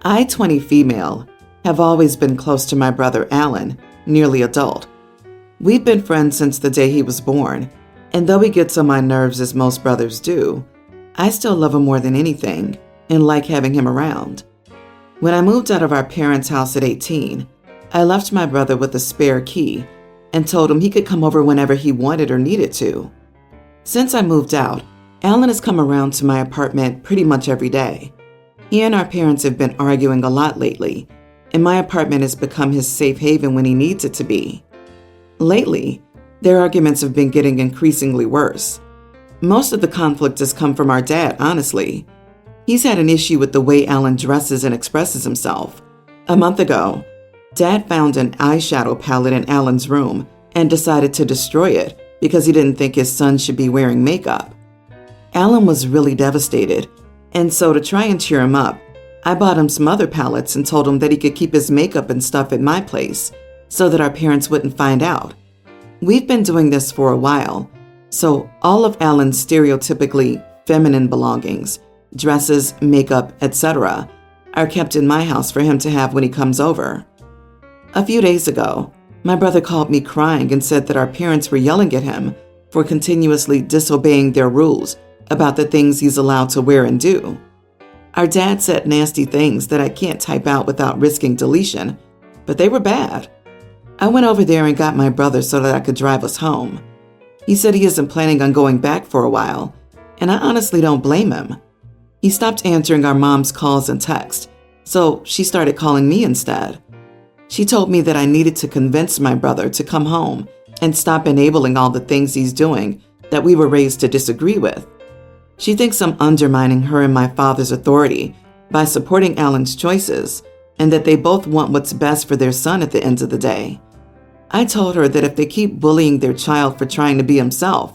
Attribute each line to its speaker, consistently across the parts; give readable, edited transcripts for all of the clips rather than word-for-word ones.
Speaker 1: I, 20 female, have always been close to my brother Alan, nearly adult. We've been friends since the day he was born, and though he gets on my nerves as most brothers do, I still love him more than anything and like having him around. When I moved out of our parents' house at 18, I left my brother with a spare key and told him he could come over whenever he wanted or needed to. Since I moved out, Alan has come around to my apartment pretty much every day. He and our parents have been arguing a lot lately, and my apartment has become his safe haven when he needs it to be. Lately, their arguments have been getting increasingly worse. Most of the conflict has come from our dad, honestly. He's had an issue with the way Alan dresses and expresses himself. A month ago, Dad found an eyeshadow palette in Alan's room and decided to destroy it because he didn't think his son should be wearing makeup. Alan was really devastated, and so to try and cheer him up, I bought him some other palettes and told him that he could keep his makeup and stuff at my place so that our parents wouldn't find out. We've been doing this for a while, so all of Alan's stereotypically feminine belongings, dresses, makeup, etc., are kept in my house for him to have when he comes over. A few days ago, my brother called me crying and said that our parents were yelling at him for continuously disobeying their rules about the things he's allowed to wear and do. Our dad said nasty things that I can't type out without risking deletion, but they were bad. I went over there and got my brother so that I could drive us home. He said he isn't planning on going back for a while, and I honestly don't blame him. He stopped answering our mom's calls and texts, so she started calling me instead. She told me that I needed to convince my brother to come home and stop enabling all the things he's doing that we were raised to disagree with. She thinks I'm undermining her and my father's authority by supporting Alan's choices, and that they both want what's best for their son at the end of the day. I told her that if they keep bullying their child for trying to be himself,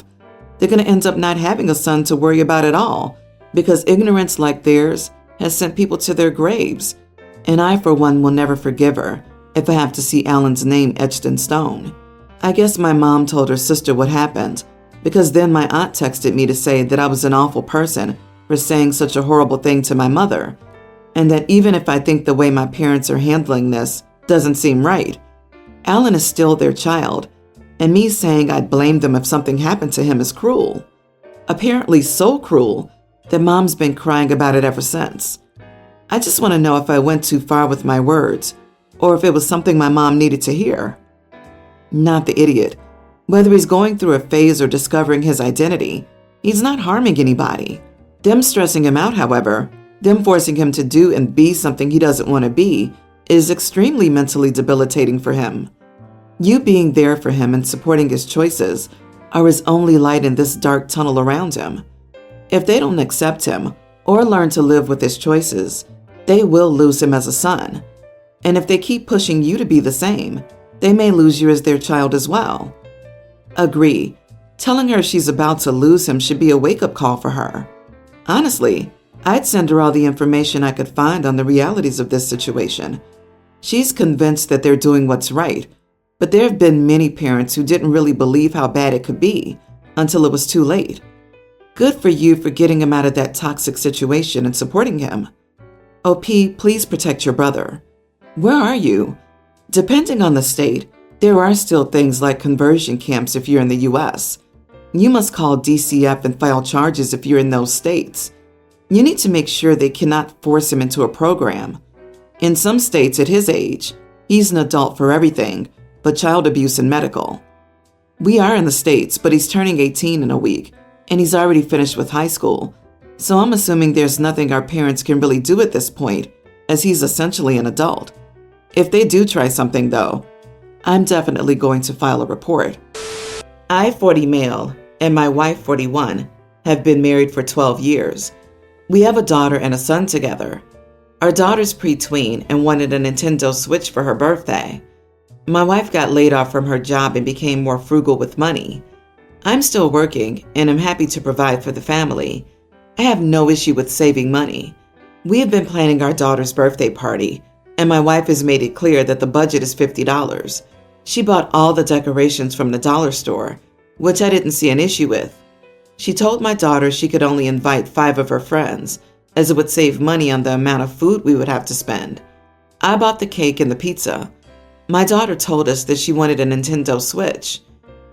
Speaker 1: they're going to end up not having a son to worry about at all, because ignorance like theirs has sent people to their graves, and I, for one, will never forgive her if I have to see Alan's name etched in stone. I guess my mom told her sister what happened, because then my aunt texted me to say that I was an awful person for saying such a horrible thing to my mother, and that even if I think the way my parents are handling this doesn't seem right, Alan is still their child, and me saying I'd blame them if something happened to him is cruel. Apparently so cruel that Mom's been crying about it ever since. I just want to know if I went too far with my words, or if it was something my mom needed to hear. Not the idiot. Whether he's going through a phase or discovering his identity, he's not harming anybody. Them stressing him out, however, them forcing him to do and be something he doesn't want to be, is extremely mentally debilitating for him. You being there for him and supporting his choices are his only light in this dark tunnel around him. If they don't accept him or learn to live with his choices, they will lose him as a son. And if they keep pushing you to be the same, they may lose you as their child as well. Agree. Telling her she's about to lose him should be a wake-up call for her. Honestly, I'd send her all the information I could find on the realities of this situation. She's convinced that they're doing what's right, but there have been many parents who didn't really believe how bad it could be until it was too late. Good for you for getting him out of that toxic situation and supporting him. OP, please protect your brother. Where are you? Depending on the state, there are still things like conversion camps if you're in the U.S. You must call DCF and file charges if you're in those states. You need to make sure they cannot force him into a program. In some states at his age, he's an adult for everything but child abuse and medical. We are in the States, but he's turning 18 in a week, and he's already finished with high school, so I'm assuming there's nothing our parents can really do at this point, as he's essentially an adult. If they do try something, though, I'm definitely going to file a report. I, 40 male, and my wife, 41, have been married for 12 years. We have a daughter and a son together. Our daughter's pre-tween and wanted a Nintendo Switch for her birthday. My wife got laid off from her job and became more frugal with money. I'm still working and am happy to provide for the family. I have no issue with saving money. We have been planning our daughter's birthday party, and my wife has made it clear that the budget is $50. She bought all the decorations from the dollar store, which I didn't see an issue with. She told my daughter she could only invite 5 of her friends, as it would save money on the amount of food we would have to spend. I bought the cake and the pizza. My daughter told us that she wanted a Nintendo Switch.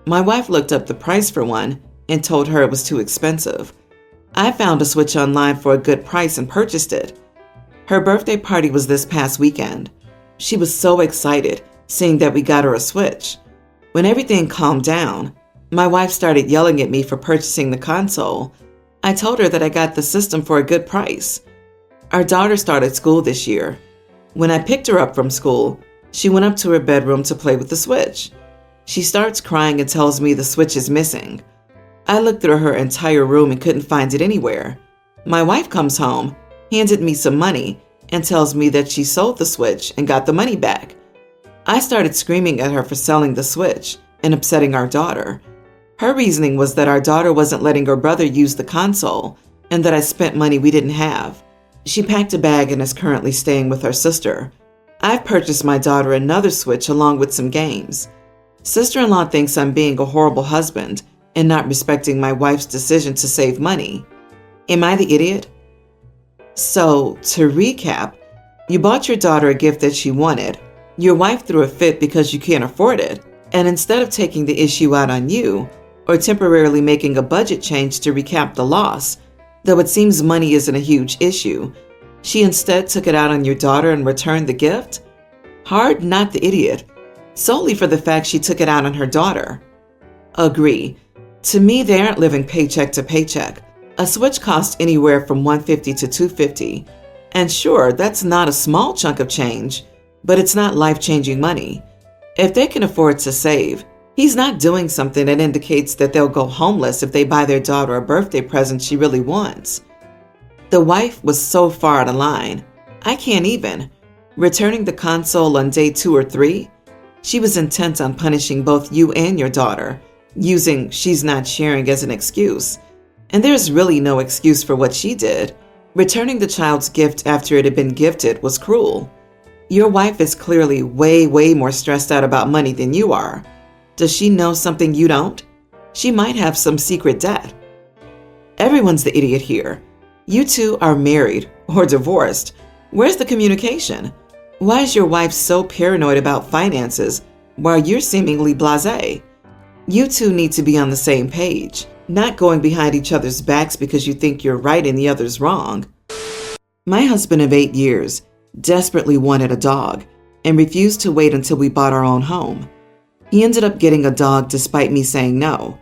Speaker 1: My wife looked up the price for one and told her it was too expensive. I found a Switch online for a good price and purchased it. Her birthday party was this past weekend. She was so excited seeing that we got her a Switch. When everything calmed down, my wife started yelling at me for purchasing the console. I told her that I got the system for a good price. Our daughter started school this year. When I picked her up from school, she went up to her bedroom to play with the Switch. She starts crying and tells me the Switch is missing. I looked through her entire room and couldn't find it anywhere. My wife comes home, handed me some money, and tells me that she sold the Switch and got the money back. I started screaming at her for selling the Switch and upsetting our daughter. Her reasoning was that our daughter wasn't letting her brother use the console and that I spent money we didn't have. She packed a bag and is currently staying with her sister. I've purchased my daughter another Switch along with some games. Sister-in-law thinks I'm being a horrible husband and not respecting my wife's decision to save money. Am I the idiot? So, to recap, you bought your daughter a gift that she wanted. Your wife threw a fit because you can't afford it, and instead of taking the issue out on you, or temporarily making a budget change to recap the loss, though it seems money isn't a huge issue, she instead took it out on your daughter and returned the gift? Hard not the idiot, solely for the fact she took it out on her daughter. Agree. To me, they aren't living paycheck to paycheck. A Switch costs anywhere from $150 to $250. And sure, that's not a small chunk of change, but it's not life-changing money. If they can afford to save, he's not doing something that indicates that they'll go homeless if they buy their daughter a birthday present she really wants. The wife was so far out of line. I can't even. Returning the console on day 2 or 3, she was intent on punishing both you and your daughter, using she's not sharing as an excuse. And there's really no excuse for what she did. Returning the child's gift after it had been gifted was cruel. Your wife is clearly way more stressed out about money than you are. Does she know something you don't? She might have some secret debt. Everyone's the idiot here. You two are married or divorced. Where's the communication? Why is your wife so paranoid about finances while you're seemingly blasé? You two need to be on the same page, not going behind each other's backs because you think you're right and the other's wrong. My husband of 8 years desperately wanted a dog and refused to wait until we bought our own home. He ended up getting a dog despite me saying no.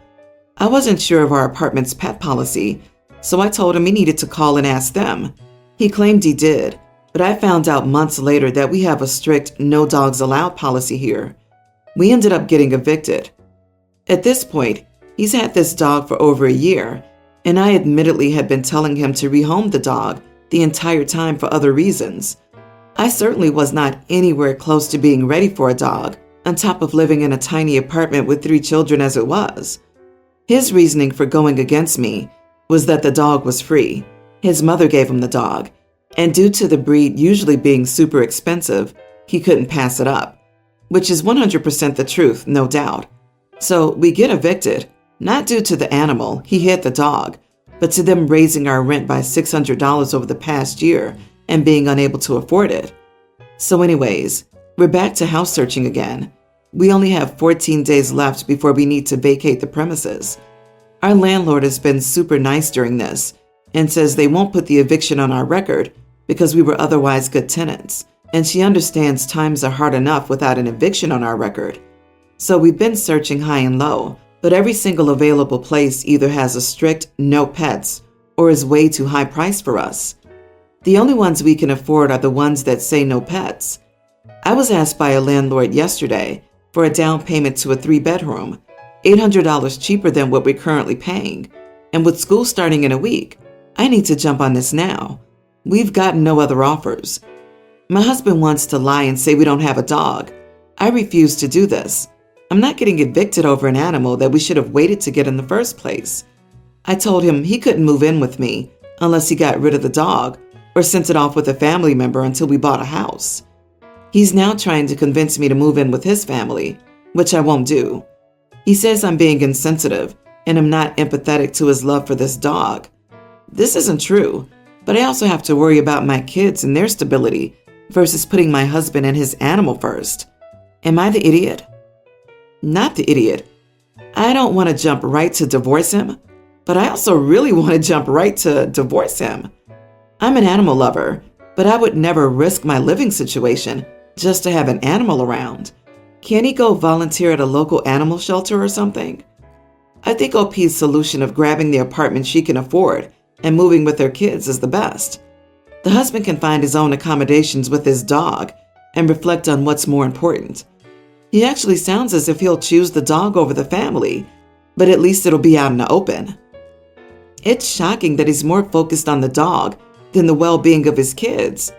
Speaker 1: I wasn't sure of our apartment's pet policy, so I told him he needed to call and ask them. He claimed he did, but I found out months later that we have a strict no dogs allowed policy here. We ended up getting evicted. At this point, he's had this dog for over a year, and I admittedly had been telling him to rehome the dog the entire time for other reasons. I certainly was not anywhere close to being ready for a dog, on top of living in a tiny apartment with 3 children as it was. His reasoning for going against me was that the dog was free. His mother gave him the dog, and due to the breed usually being super expensive, he couldn't pass it up, which is 100% the truth, no doubt. So we get evicted, not due to the animal, he hit the dog, but to them raising our rent by $600 over the past year and being unable to afford it. So anyways, we're back to house searching again. We only have 14 days left before we need to vacate the premises. Our landlord has been super nice during this and says they won't put the eviction on our record because we were otherwise good tenants, and she understands times are hard enough without an eviction on our record. So we've been searching high and low, but every single available place either has a strict no pets or is way too high priced for us. The only ones we can afford are the ones that say no pets. I was asked by a landlord yesterday for a down payment to a 3-bedroom, $800 cheaper than what we're currently paying. And with school starting in a week, I need to jump on this now. We've gotten no other offers. My husband wants to lie and say we don't have a dog. I refuse to do this. I'm not getting evicted over an animal that we should have waited to get in the first place. I told him he couldn't move in with me unless he got rid of the dog or sent it off with a family member until we bought a house. He's now trying to convince me to move in with his family, which I won't do. He says I'm being insensitive and I'm not empathetic to his love for this dog. This isn't true, but I also have to worry about my kids and their stability versus putting my husband and his animal first. Am I the idiot? Not the idiot. I don't want to jump right to divorce him, but I also really want to jump right to divorce him. I'm an animal lover, but I would never risk my living situation just to have an animal around. Can't he go volunteer at a local animal shelter or something? I think OP's solution of grabbing the apartment she can afford and moving with her kids is the best. The husband can find his own accommodations with his dog and reflect on what's more important. He actually sounds as if he'll choose the dog over the family, but at least it'll be out in the open. It's shocking that he's more focused on the dog than the well-being of his kids.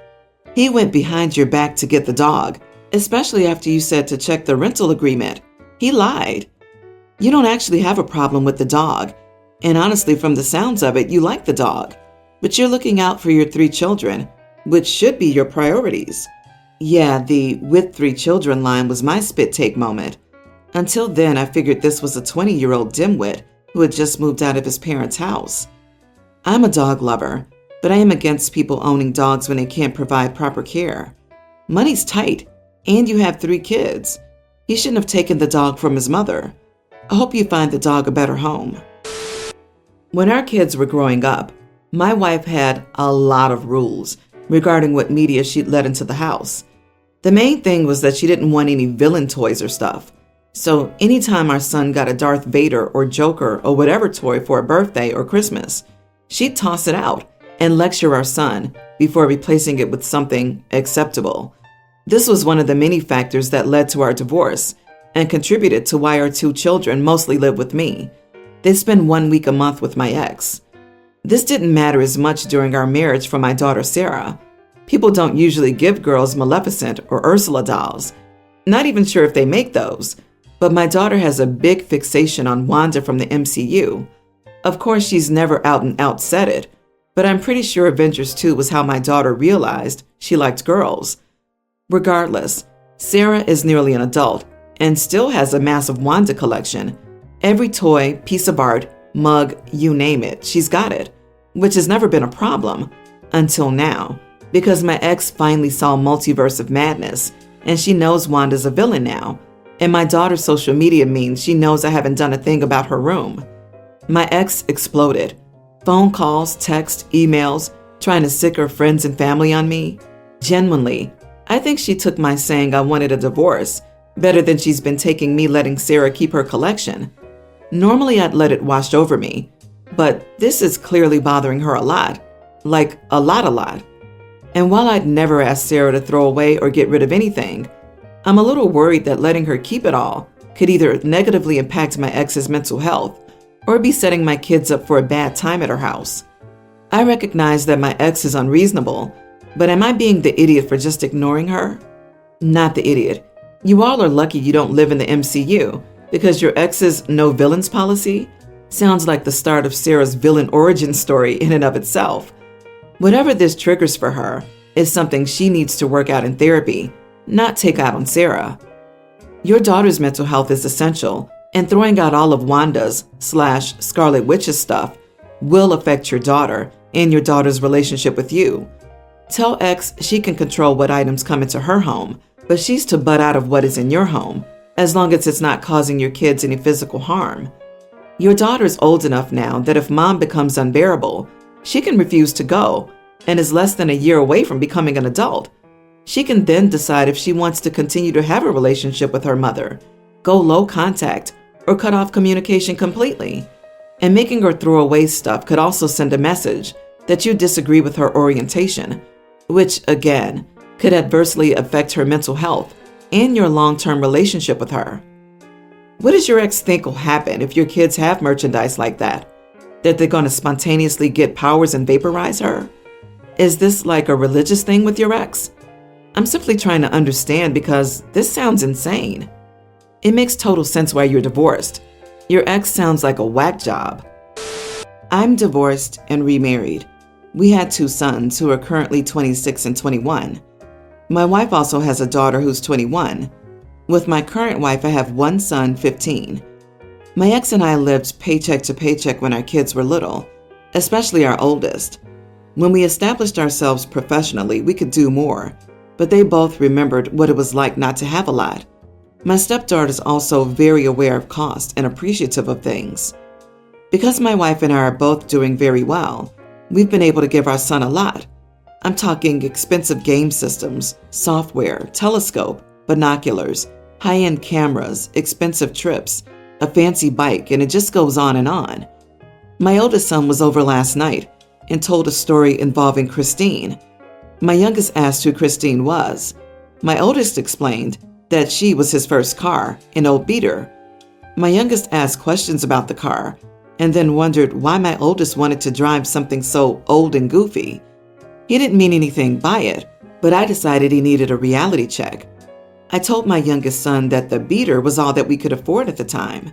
Speaker 1: He went behind your back to get the dog, especially after you said to check the rental agreement. He lied. You don't actually have a problem with the dog, and honestly, from the sounds of it, you like the dog, but you're looking out for your 3 children, which should be your priorities. Yeah, the with 3 children line was my spit take moment. Until then, I figured this was a 20-year-old dimwit who had just moved out of his parents' house. I'm a dog lover, but I am against people owning dogs when they can't provide proper care. Money's tight, and you have 3 kids. He shouldn't have taken the dog from his mother. I hope you find the dog a better home. When our kids were growing up, my wife had a lot of rules regarding what media she'd let into the house. The main thing was that she didn't want any villain toys or stuff. So anytime our son got a Darth Vader or Joker or whatever toy for a birthday or Christmas, she'd toss it out and lecture our son before replacing it with something acceptable. This was one of the many factors that led to our divorce and contributed to why our 2 children mostly live with me. They spend 1 week a month with my ex. This didn't matter as much during our marriage for my daughter Sarah. People don't usually give girls Maleficent or Ursula dolls. Not even sure if they make those. But my daughter has a big fixation on Wanda from the MCU. Of course, she's never out and out said it, but I'm pretty sure Avengers 2 was how my daughter realized she liked girls. Regardless, Sarah is nearly an adult and still has a massive Wanda collection. Every toy, piece of art, mug, you name it, she's got it, which has never been a problem until now, because my ex finally saw Multiverse of Madness and she knows Wanda's a villain now. And my daughter's social media means she knows I haven't done a thing about her room. My ex exploded. Phone calls, texts, emails, trying to sick her friends and family on me. Genuinely, I think she took my saying I wanted a divorce better than she's been taking me letting Sarah keep her collection. Normally I'd let it wash over me, but this is clearly bothering her a lot. Like a lot. And while I'd never ask Sarah to throw away or get rid of anything, I'm a little worried that letting her keep it all could either negatively impact my ex's mental health or be setting my kids up for a bad time at her house. I recognize that my ex is unreasonable, but am I being the idiot for just ignoring her? Not the idiot. You all are lucky you don't live in the MCU because your ex's no villains policy sounds like the start of Sarah's villain origin story in and of itself. Whatever this triggers for her is something she needs to work out in therapy, not take out on Sarah. Your daughter's mental health is essential, and throwing out all of Wanda's/Scarlet Witch's stuff will affect your daughter and your daughter's relationship with you. Tell X she can control what items come into her home, but she's to butt out of what is in your home, as long as it's not causing your kids any physical harm. Your daughter's old enough now that if mom becomes unbearable, she can refuse to go and is less than a year away from becoming an adult. She can then decide if she wants to continue to have a relationship with her mother, go low contact, or cut off communication completely. And making her throw away stuff could also send a message that you disagree with her orientation, which, again, could adversely affect her mental health and your long-term relationship with her. What does your ex think will happen if your kids have merchandise like that? That they're going to spontaneously get powers and vaporize her? Is this like a religious thing with your ex? I'm simply trying to understand because this sounds insane. It makes total sense why you're divorced. Your ex sounds like a whack job. I'm divorced and remarried. We had 2 sons who are currently 26 and 21. My wife also has a daughter who's 21. With my current wife, I have 1 son, 15. My ex and I lived paycheck to paycheck when our kids were little, especially our oldest. When we established ourselves professionally, we could do more, but they both remembered what it was like not to have a lot. My stepdaughter is also very aware of cost and appreciative of things. Because my wife and I are both doing very well, we've been able to give our son a lot. I'm talking expensive game systems, software, telescope, binoculars, high-end cameras, expensive trips, a fancy bike, and it just goes on and on. My oldest son was over last night and told a story involving Christine. My youngest asked who Christine was. My oldest explained that she was his first car, an old beater. My youngest asked questions about the car and then wondered why my oldest wanted to drive something so old and goofy. He didn't mean anything by it, but I decided he needed a reality check. I told my youngest son that the beater was all that we could afford at the time.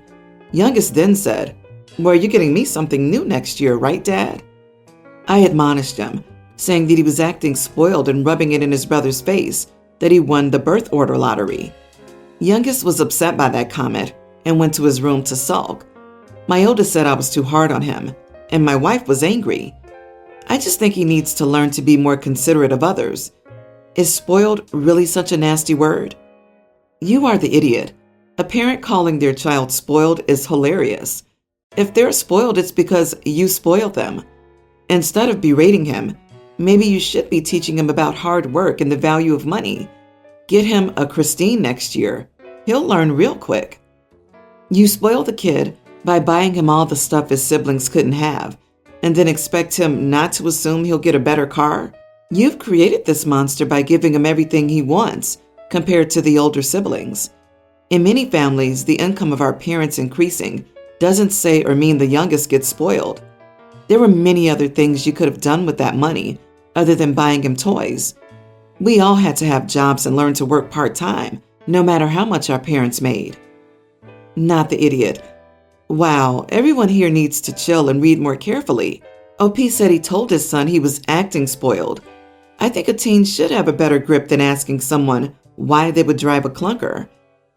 Speaker 1: Youngest then said, "Well, you're getting me something new next year, right, Dad?" I admonished him, saying that he was acting spoiled and rubbing it in his brother's face that he won the birth order lottery. Youngest was upset by that comment and went to his room to sulk. My oldest said I was too hard on him, and my wife was angry. I just think he needs to learn to be more considerate of others. Is spoiled really such a nasty word? You are the idiot. A parent calling their child spoiled is hilarious. If they're spoiled, it's because you spoiled them. Instead of berating him, maybe you should be teaching him about hard work and the value of money. Get him a Christine next year. He'll learn real quick. You spoil the kid by buying him all the stuff his siblings couldn't have, and then expect him not to assume he'll get a better car? You've created this monster by giving him everything he wants compared to the older siblings. In many families, the income of our parents increasing doesn't say or mean the youngest gets spoiled. There were many other things you could have done with that money other than buying him toys. We all had to have jobs and learn to work part-time, no matter how much our parents made. Not the idiot. Wow, everyone here needs to chill and read more carefully. OP said he told his son he was acting spoiled. I think a teen should have a better grip than asking someone why they would drive a clunker.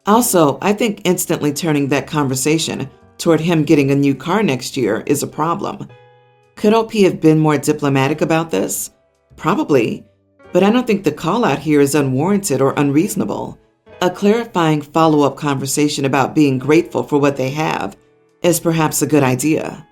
Speaker 1: Also, I think instantly turning that conversation toward him getting a new car next year is a problem. Could OP have been more diplomatic about this? Probably, but I don't think the call out here is unwarranted or unreasonable. A clarifying follow-up conversation about being grateful for what they have is perhaps a good idea.